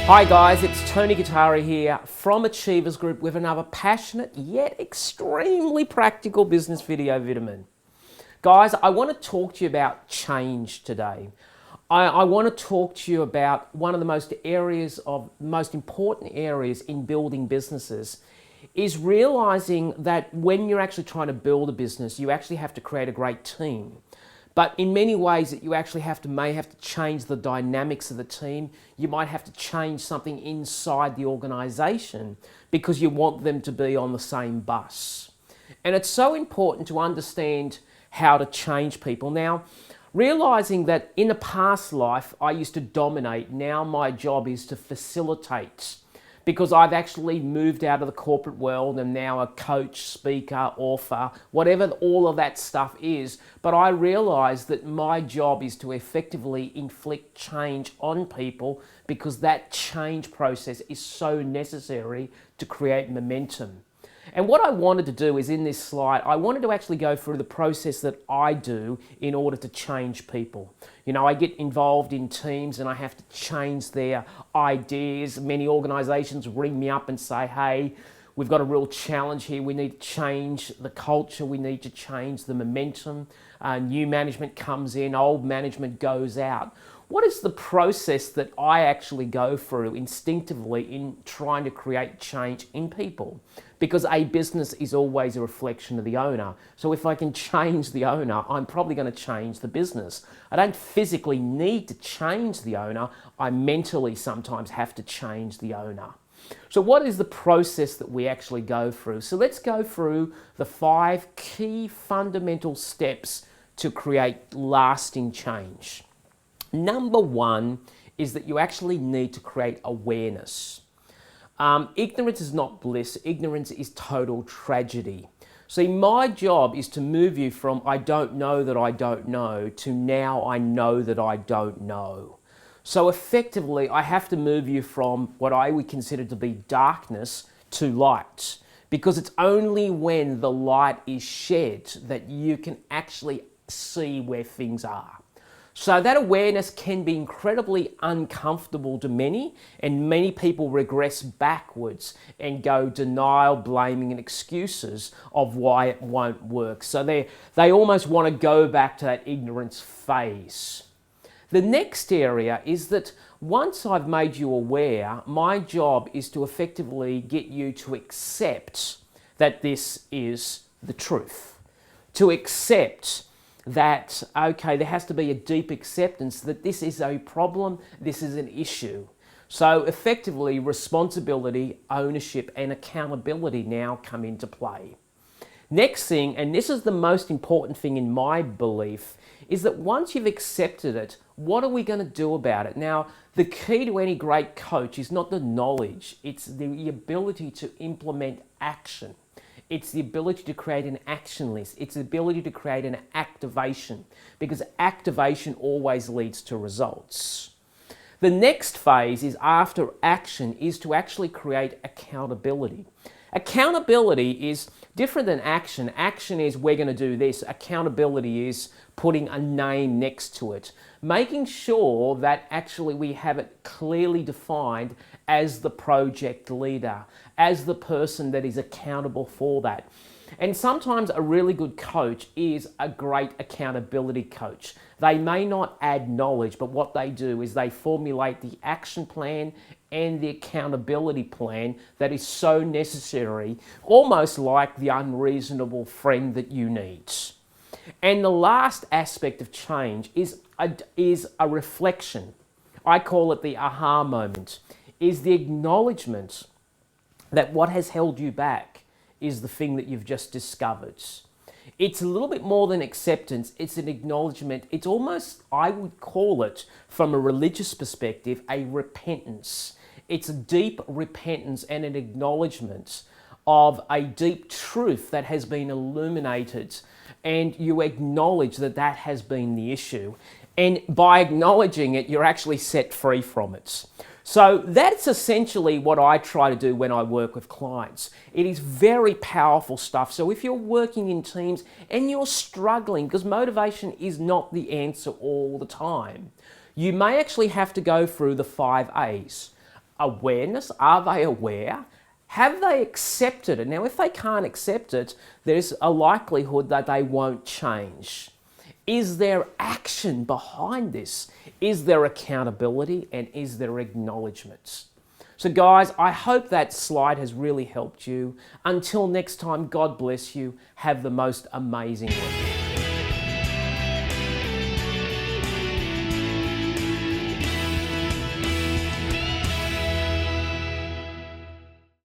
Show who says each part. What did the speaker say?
Speaker 1: Hi guys, it's Tony Gattari here from Achievers Group with another passionate yet extremely practical business video vitamin. Guys, I want to talk to you about change today. I want to talk to you about one of the most important areas in building businesses is realizing that when you're actually trying to build a business, you actually have to create a great team. But in many ways that you actually may have to change the dynamics of the team. You might have to change something inside the organization because you want them to be on the same bus. And it's so important to understand how to change people. Now, realizing that in a past life, I used to dominate. Now my job is to facilitate, because I've actually moved out of the corporate world and now a coach, speaker, author, whatever all of that stuff is. But I realize that my job is to effectively inflict change on people because that change process is so necessary to create momentum. And what I wanted to do is in this slide, I wanted to actually go through the process that I do in order to change people. You know, I get involved in teams and I have to change their ideas. Many organizations ring me up and say, hey, we've got a real challenge here. We need to change the culture. We need to change the momentum. New management comes in, old management goes out. What is the process that I actually go through instinctively in trying to create change in people? Because a business is always a reflection of the owner. So if I can change the owner, I'm probably going to change the business. I don't physically need to change the owner. I mentally sometimes have to change the owner. So what is the process that we actually go through? So let's go through the 5 key fundamental steps to create lasting change. Number 1 is that you actually need to create awareness. Ignorance is not bliss. Ignorance is total tragedy. See, my job is to move you from I don't know that I don't know to now I know that I don't know. So effectively, I have to move you from what I would consider to be darkness to light, because it's only when the light is shed that you can actually see where things are. So that awareness can be incredibly uncomfortable to many, and many people regress backwards and go denial, blaming and excuses of why it won't work. So they almost want to go back to that ignorance phase. The next area is that once I've made you aware, my job is to effectively get you to accept that this is the truth. To accept that, okay, there has to be a deep acceptance that this is a problem, this is an issue. So effectively, responsibility, ownership, and accountability now come into play. Next thing, and this is the most important thing in my belief, is that once you've accepted it, what are we going to do about it? Now, the key to any great coach is not the knowledge, it's the ability to implement action. It's the ability to create an action list. It's the ability to create an activation, because activation always leads to results. The next phase is after action is to actually create accountability. Accountability is different than action. Action is we're going to do this. Accountability is putting a name next to it, making sure that actually we have it clearly defined as the project leader, as the person that is accountable for that. And sometimes a really good coach is a great accountability coach. They may not add knowledge, but what they do is they formulate the action plan and the accountability plan that is so necessary, almost like the unreasonable friend that you need. And the last aspect of change is a reflection. I call it the aha moment, is the acknowledgement that what has held you back is the thing that you've just discovered. It's a little bit more than acceptance, it's an acknowledgement. It's almost, I would call it, from a religious perspective, a repentance. It's a deep repentance and an acknowledgement of a deep truth that has been illuminated, and you acknowledge that that has been the issue. And by acknowledging it, you're actually set free from it. So that's essentially what I try to do when I work with clients. It is very powerful stuff. So if you're working in teams and you're struggling, because motivation is not the answer all the time, you may actually have to go through the 5 A's. awareness? Are they aware? Have they accepted it? Now, if they can't accept it, there's a likelihood that they won't change. Is there action behind this? Is there accountability, and is there acknowledgement? So guys, I hope that slide has really helped you. Until next time, God bless you. Have the most amazing week.